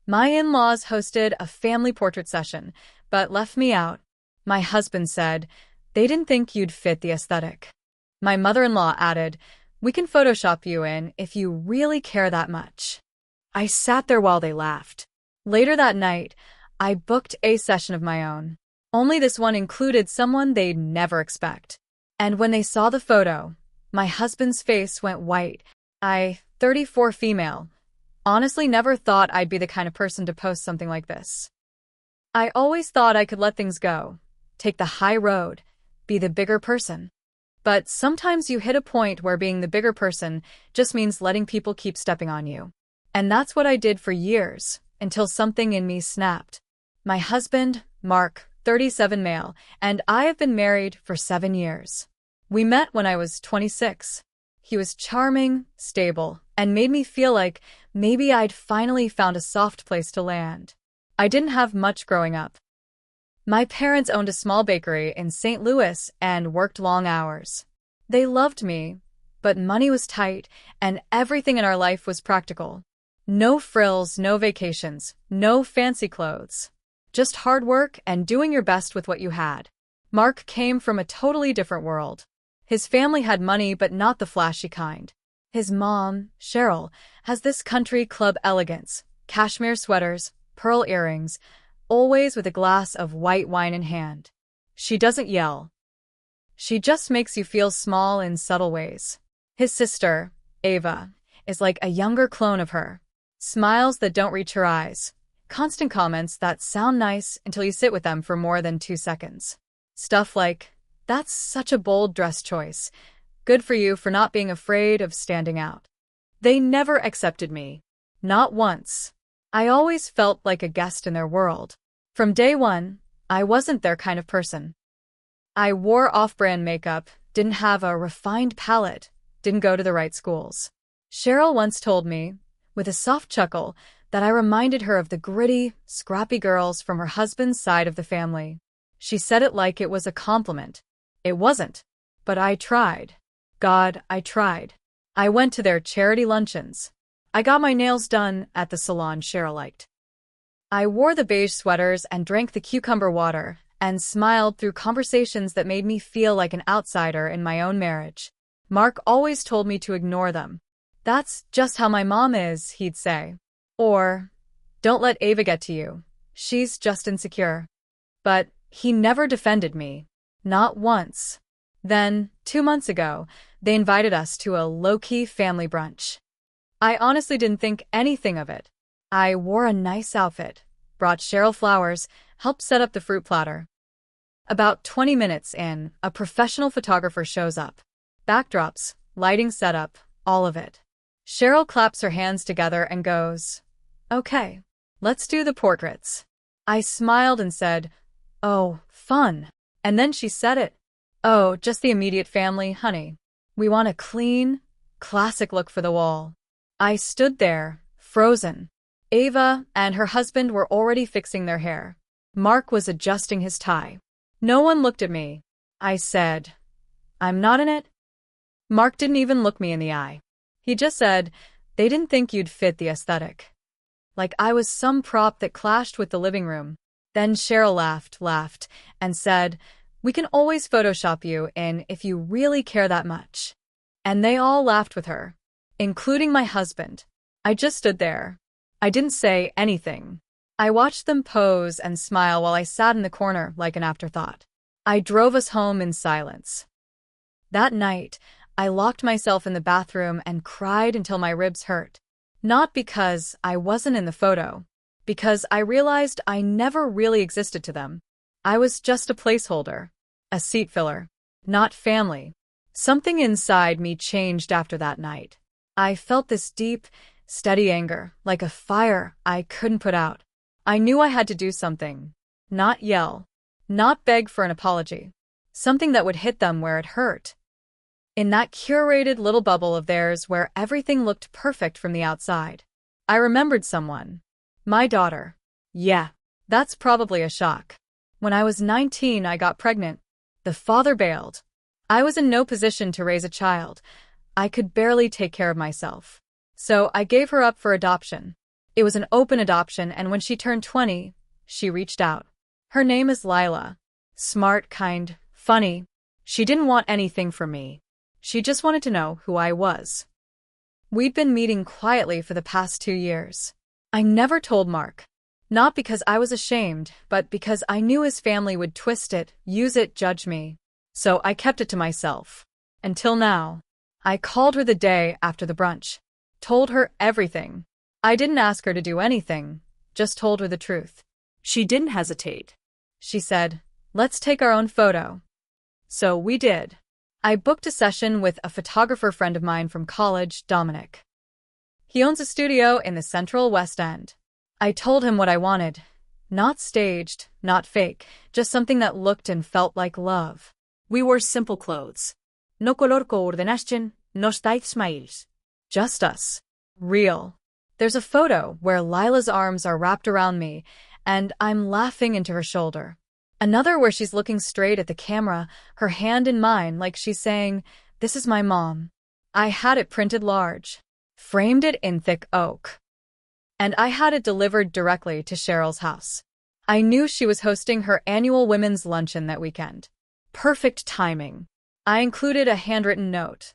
My in-laws hosted a family portrait session, but left me out. My husband said, they didn't think you'd fit the aesthetic. My mother-in-law added, we can Photoshop you in if you really care that much. I sat there while they laughed. Later that night, I booked a session of my own. Only this one included someone they'd never expect. And when they saw the photo, my husband's face went white. 34 female. Honestly, never thought I'd be the kind of person to post something like this. I always thought I could let things go, take the high road, be the bigger person. But sometimes you hit a point where being the bigger person just means letting people keep stepping on you. And that's what I did for years, until something in me snapped. My husband, Mark, 37 male, and I have been married for 7 years. We met when I was 26. He was charming, stable, and made me feel like maybe I'd finally found a soft place to land. I didn't have much growing up. My parents owned a small bakery in St. Louis and worked long hours. They loved me, but money was tight and everything in our life was practical. No frills, no vacations, no fancy clothes. Just hard work and doing your best with what you had. Mark came from a totally different world. His family had money, but not the flashy kind. His mom, Cheryl, has this country club elegance, cashmere sweaters, pearl earrings, always with a glass of white wine in hand. She doesn't yell. She just makes you feel small in subtle ways. His sister, Ava, is like a younger clone of her. Smiles that don't reach her eyes. Constant comments that sound nice until you sit with them for more than 2 seconds. Stuff like, that's such a bold dress choice. Good for you for not being afraid of standing out. They never accepted me. Not once. I always felt like a guest in their world. From day one, I wasn't their kind of person. I wore off-brand makeup, didn't have a refined palette, didn't go to the right schools. Cheryl once told me, with a soft chuckle, that I reminded her of the gritty, scrappy girls from her husband's side of the family. She said it like it was a compliment. It wasn't. But I tried. God, I tried. I went to their charity luncheons. I got my nails done at the salon Cheryl liked. I wore the beige sweaters and drank the cucumber water and smiled through conversations that made me feel like an outsider in my own marriage. Mark always told me to ignore them. That's just how my mom is, he'd say. Or, don't let Ava get to you. She's just insecure. But he never defended me. Not once. Then, 2 months ago, they invited us to a low-key family brunch. I honestly didn't think anything of it. I wore a nice outfit, brought Cheryl flowers, helped set up the fruit platter. About 20 minutes in, a professional photographer shows up. Backdrops, lighting setup, all of it. Cheryl claps her hands together and goes, okay, let's do the portraits. I smiled and said, oh, fun. And then she said it. Oh, just the immediate family, honey. We want a clean, classic look for the wall. I stood there, frozen. Ava and her husband were already fixing their hair. Mark was adjusting his tie. No one looked at me. I said, I'm not in it. Mark didn't even look me in the eye. He just said, they didn't think you'd fit the aesthetic. Like I was some prop that clashed with the living room. Then Cheryl laughed, and said, we can always Photoshop you in if you really care that much. And they all laughed with her, including my husband. I just stood there. I didn't say anything. I watched them pose and smile while I sat in the corner like an afterthought. I drove us home in silence. That night, I locked myself in the bathroom and cried until my ribs hurt. Not because I wasn't in the photo, because I realized I never really existed to them. I was just a placeholder, a seat filler, not family. Something inside me changed after that night. I felt this deep, steady anger, like a fire I couldn't put out. I knew I had to do something. Not yell. Not beg for an apology. Something that would hit them where it hurt. In that curated little bubble of theirs where everything looked perfect from the outside. I remembered someone. My daughter. Yeah, that's probably a shock. When I was 19, I got pregnant. The father bailed. I was in no position to raise a child. I could barely take care of myself. So I gave her up for adoption. It was an open adoption, and when she turned 20, she reached out. Her name is Lila. Smart, kind, funny. She didn't want anything from me. She just wanted to know who I was. We'd been meeting quietly for the past 2 years. I never told Mark. Not because I was ashamed, but because I knew his family would twist it, use it, judge me. So I kept it to myself. Until now. I called her the day after the brunch. Told her everything. I didn't ask her to do anything, just told her the truth. She didn't hesitate. She said, "Let's take our own photo." So we did. I booked a session with a photographer friend of mine from college, Dominic. He owns a studio in the Central West End. I told him what I wanted. Not staged, not fake, just something that looked and felt like love. We wore simple clothes. No color coordination, no tight smiles. Just us. Real. There's a photo where Lila's arms are wrapped around me, and I'm laughing into her shoulder. Another where she's looking straight at the camera, her hand in mine like she's saying, "This is my mom." I had it printed large. Framed it in thick oak. And I had it delivered directly to Cheryl's house. I knew she was hosting her annual women's luncheon that weekend. Perfect timing. I included a handwritten note.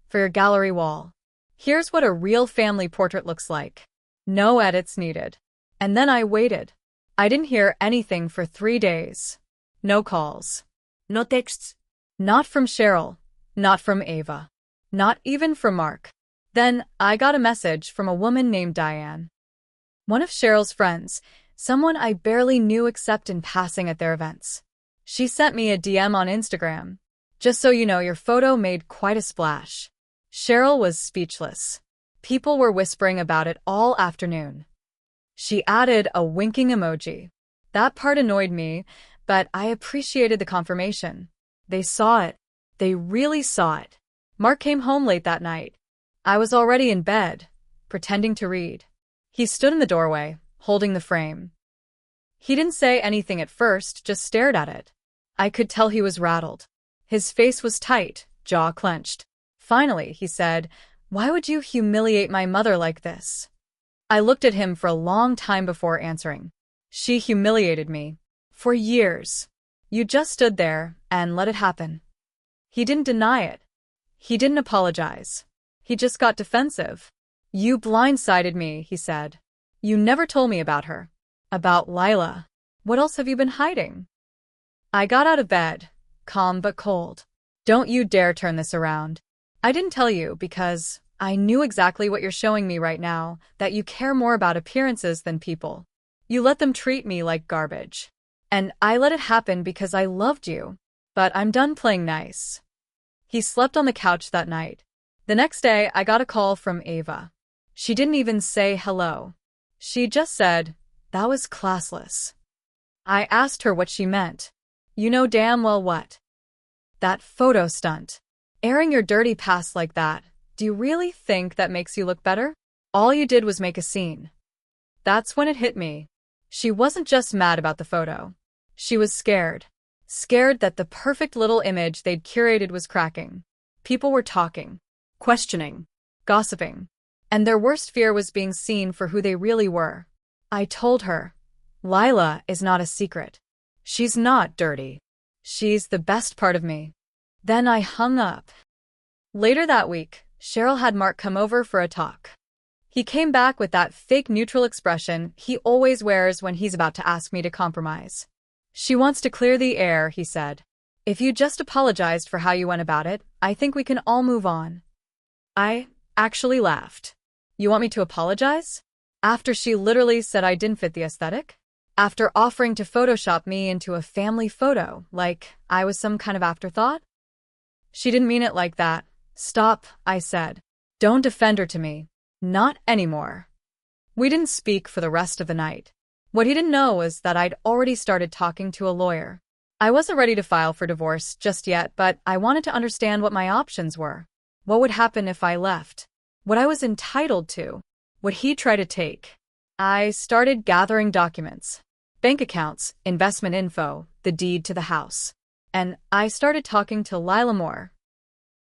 "For your gallery wall. Here's what a real family portrait looks like. No edits needed." And then I waited. I didn't hear anything for 3 days. No calls. No texts. Not from Cheryl. Not from Ava. Not even from Mark. Then I got a message from a woman named Diane. One of Cheryl's friends, someone I barely knew except in passing at their events. She sent me a DM on Instagram. "Just so you know, your photo made quite a splash." Cheryl was speechless. People were whispering about it all afternoon. She added a winking emoji. That part annoyed me, but I appreciated the confirmation. They saw it. They really saw it. Mark came home late that night. I was already in bed, pretending to read. He stood in the doorway, holding the frame. He didn't say anything at first, just stared at it. I could tell he was rattled. His face was tight, jaw clenched. Finally, he said, "Why would you humiliate my mother like this?" I looked at him for a long time before answering. "She humiliated me. For years. You just stood there and let it happen." He didn't deny it. He didn't apologize. He just got defensive. "You blindsided me," he said. "You never told me about her. About Lila. What else have you been hiding?" I got out of bed, calm but cold. "Don't you dare turn this around. I didn't tell you because I knew exactly what you're showing me right now, that you care more about appearances than people. You let them treat me like garbage. And I let it happen because I loved you. But I'm done playing nice." He slept on the couch that night. The next day, I got a call from Ava. She didn't even say hello. She just said, "That was classless." I asked her what she meant. "You know damn well what." "That photo stunt. Airing your dirty past like that. Do you really think that makes you look better? All you did was make a scene." That's when it hit me. She wasn't just mad about the photo. She was scared. Scared that the perfect little image they'd curated was cracking. People were talking, questioning, gossiping. And their worst fear was being seen for who they really were. I told her, "Lila is not a secret. She's not dirty. She's the best part of me." Then I hung up. Later that week, Cheryl had Mark come over for a talk. He came back with that fake neutral expression he always wears when he's about to ask me to compromise. "She wants to clear the air," he said. "If you just apologized for how you went about it, I think we can all move on." I actually laughed. "You want me to apologize? After she literally said I didn't fit the aesthetic? After offering to Photoshop me into a family photo, like I was some kind of afterthought?" She didn't mean it like that. "Stop," I said. "Don't defend her to me. Not anymore." We didn't speak for the rest of the night. What he didn't know was that I'd already started talking to a lawyer. I wasn't ready to file for divorce just yet, but I wanted to understand what my options were. What would happen if I left? What I was entitled to? Would he try to take? I started gathering documents. Bank accounts, investment info, the deed to the house. And I started talking to Lila more.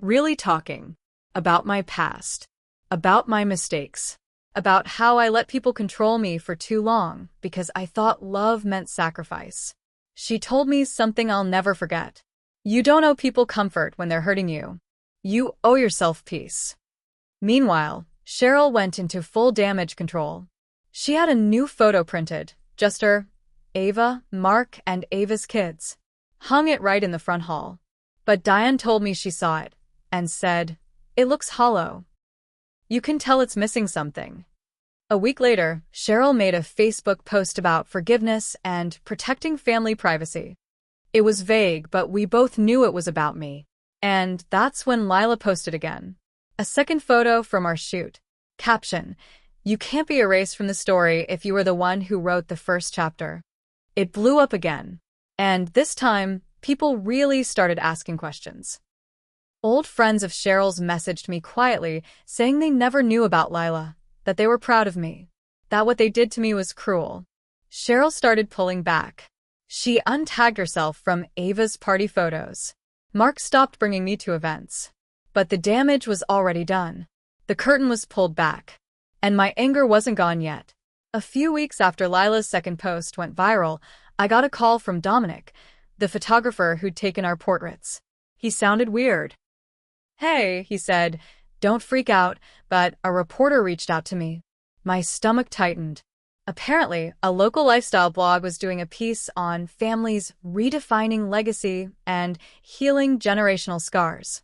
Really talking. About my past. About my mistakes. about how I let people control me for too long because I thought love meant sacrifice. She told me something I'll never forget. You don't owe people comfort when they're hurting you. You owe yourself peace. Meanwhile, Cheryl went into full damage control. She had a new photo printed, just her, Ava, Mark, and Ava's kids. Hung it right in the front hall. But Diane told me she saw it and said, "It looks hollow. You can tell it's missing something." A week later, Cheryl made a Facebook post about forgiveness and protecting family privacy. It was vague, but we both knew it was about me. And that's when Lila posted again. A second photo from our shoot. Caption: "You can't be erased from the story if you were the one who wrote the first chapter." It blew up again. And this time, people really started asking questions. Old friends of Cheryl's messaged me quietly, saying they never knew about Lila, that they were proud of me, that what they did to me was cruel. Cheryl started pulling back. She untagged herself from Ava's party photos. Mark stopped bringing me to events. But the damage was already done. The curtain was pulled back. And my anger wasn't gone yet. A few weeks after Lila's second post went viral, I got a call from Dominic, the photographer who'd taken our portraits. He sounded weird. "Hey," he said, "don't freak out, but a reporter reached out to me." My stomach tightened. Apparently, a local lifestyle blog was doing a piece on families redefining legacy and healing generational scars.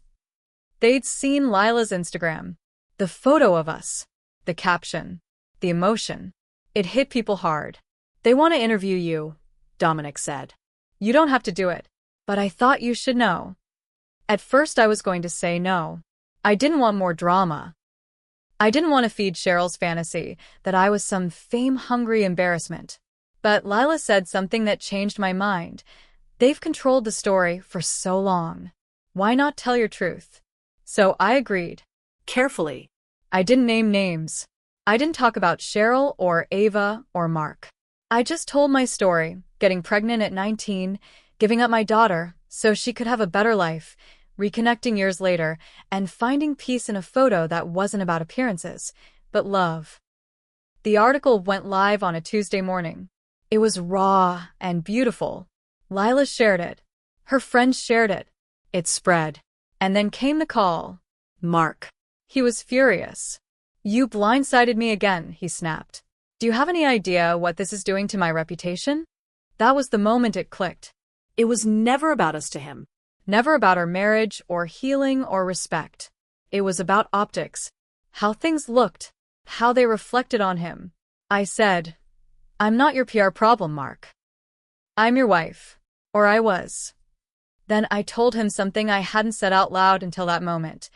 They'd seen Lila's Instagram, the photo of us, the caption, the emotion. It hit people hard. "They want to interview you," Dominic said. "You don't have to do it, but I thought you should know." At first I was going to say no. I didn't want more drama. I didn't want to feed Cheryl's fantasy that I was some fame-hungry embarrassment. But Lila said something that changed my mind. "They've controlled the story for so long. Why not tell your truth?" So I agreed. Carefully. I didn't name names. I didn't talk about Cheryl or Ava or Mark. I just told my story, getting pregnant at 19, giving up my daughter so she could have a better life, reconnecting years later, and finding peace in a photo that wasn't about appearances, but love. The article went live on a Tuesday morning. It was raw and beautiful. Lila shared it. Her friends shared it. It spread. And then came the call. Mark. He was furious. "You blindsided me again," he snapped. "Do you have any idea what this is doing to my reputation?" That was the moment it clicked. It was never about us to him. Never about our marriage or healing or respect. It was about optics. How things looked. How they reflected on him. I said, "I'm not your PR problem, Mark. I'm your wife. Or I was." Then I told him something I hadn't said out loud until that moment.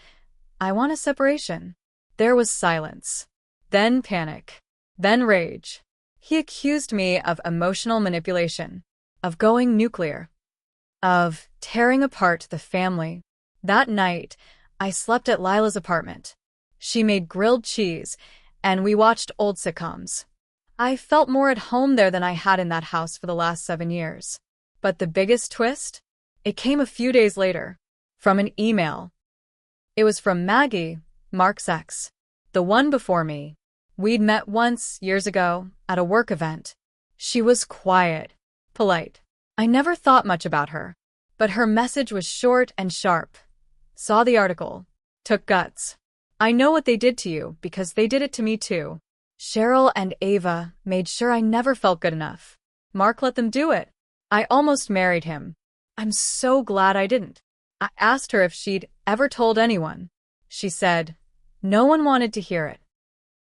"I want a separation." There was silence. Then panic. Then rage. He accused me of emotional manipulation. Of going nuclear. Of tearing apart the family. That night, I slept at Lila's apartment. She made grilled cheese, and we watched old sitcoms. I felt more at home there than I had in that house for the last 7 years. But the biggest twist? It came a few days later. From an email. It was from Maggie, Mark's ex. The one before me. We'd met once, years ago, at a work event. She was quiet. Polite. I never thought much about her. But her message was short and sharp. Saw the article. Took guts. "I know what they did to you because they did it to me too. Cheryl and Ava made sure I never felt good enough. Mark let them do it. I almost married him. I'm so glad I didn't." I asked her if she'd ever told anyone. She said, "No one wanted to hear it.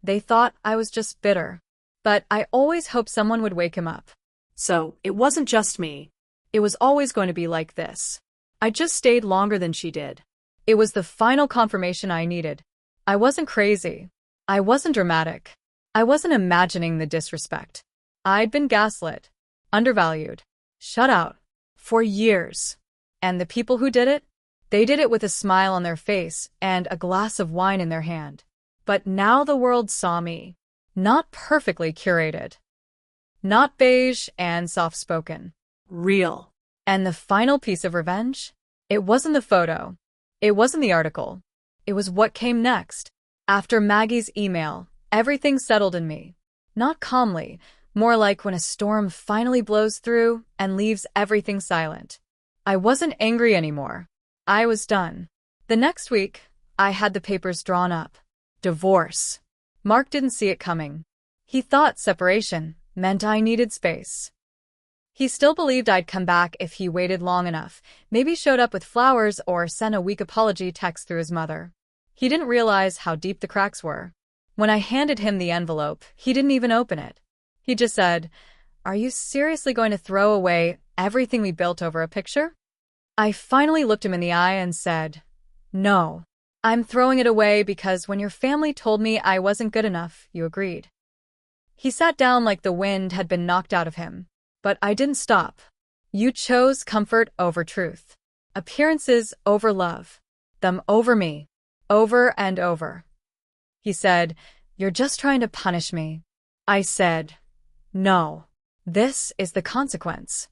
They thought I was just bitter. But I always hoped someone would wake him up." So, it wasn't just me. It was always going to be like this. I just stayed longer than she did. It was the final confirmation I needed. I wasn't crazy. I wasn't dramatic. I wasn't imagining the disrespect. I'd been gaslit, undervalued, shut out, for years. And the people who did it? They did it with a smile on their face and a glass of wine in their hand. But now the world saw me. Not perfectly curated. Not beige and soft-spoken. Real. And the final piece of revenge? It wasn't the photo. It wasn't the article. It was what came next. After Maggie's email, Everything settled in me. Not calmly, more like when a storm finally blows through and leaves everything silent. I wasn't angry anymore. I was done. The next week, I had the papers drawn up. Divorce. Mark didn't see it coming. He thought separation meant I needed space. He still believed I'd come back if he waited long enough, maybe showed up with flowers or sent a weak apology text through his mother. He didn't realize how deep the cracks were. When I handed him the envelope, he didn't even open it. He just said, "Are you seriously going to throw away everything we built over a picture?" I finally looked him in the eye and said, "No. I'm throwing it away because when your family told me I wasn't good enough, you agreed." He sat down like the wind had been knocked out of him. But I didn't stop. "You chose comfort over truth. Appearances over love. Them over me. Over and over." He said, "You're just trying to punish me." I said, "No. This is the consequence."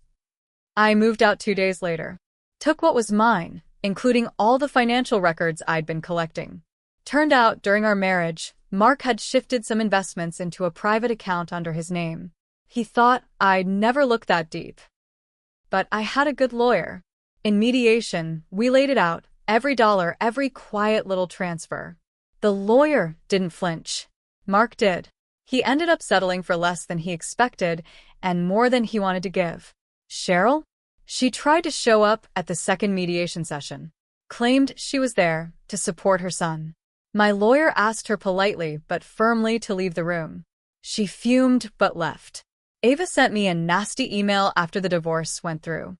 I moved out 2 days later. Took what was mine, including all the financial records I'd been collecting. Turned out, during our marriage, Mark had shifted some investments into a private account under his name. He thought I'd never look that deep. But I had a good lawyer. In mediation, we laid it out, every dollar, every quiet little transfer. The lawyer didn't flinch. Mark did. He ended up settling for less than he expected and more than he wanted to give. Cheryl? She tried to show up at the second mediation session. Claimed she was there to support her son. My lawyer asked her politely but firmly to leave the room. She fumed but left. Ava sent me a nasty email after the divorce went through.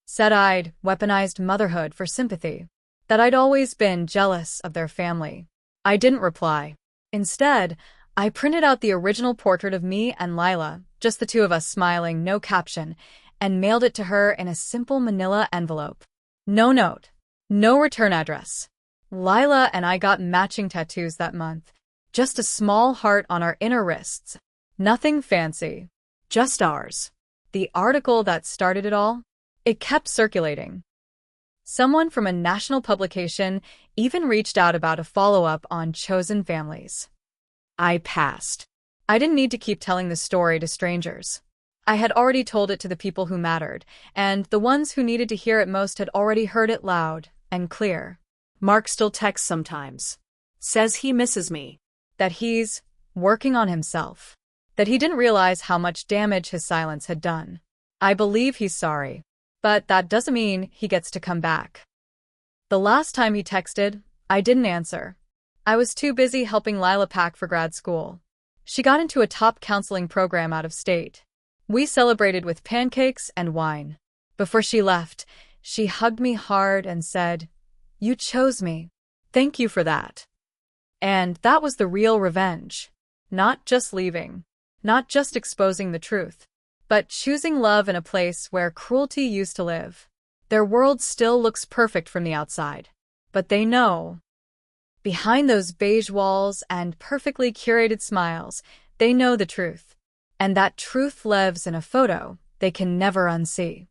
Said I'd weaponized motherhood for sympathy. That I'd always been jealous of their family. I didn't reply. Instead, I printed out the original portrait of me and Lila, just the two of us smiling, no caption, and mailed it to her in a simple manila envelope. No note. No return address. Lila and I got matching tattoos that month. Just a small heart on our inner wrists. Nothing fancy. Just ours. The article that started it all? It kept circulating. Someone from a national publication even reached out about a follow-up on chosen families. I passed. I didn't need to keep telling the story to strangers. I had already told it to the people who mattered, and the ones who needed to hear it most had already heard it loud and clear. Mark still texts sometimes. Says he misses me. That he's working on himself. That he didn't realize how much damage his silence had done. I believe he's sorry. But that doesn't mean he gets to come back. The last time he texted, I didn't answer. I was too busy helping Lila pack for grad school. She got into a top counseling program out of state. We celebrated with pancakes and wine. Before she left, she hugged me hard and said, "You chose me. Thank you for that." And that was the real revenge. Not just leaving. Not just exposing the truth. But choosing love in a place where cruelty used to live. Their world still looks perfect from the outside. But they know. Behind those beige walls and perfectly curated smiles, they know the truth. And that truth lives in a photo they can never unsee.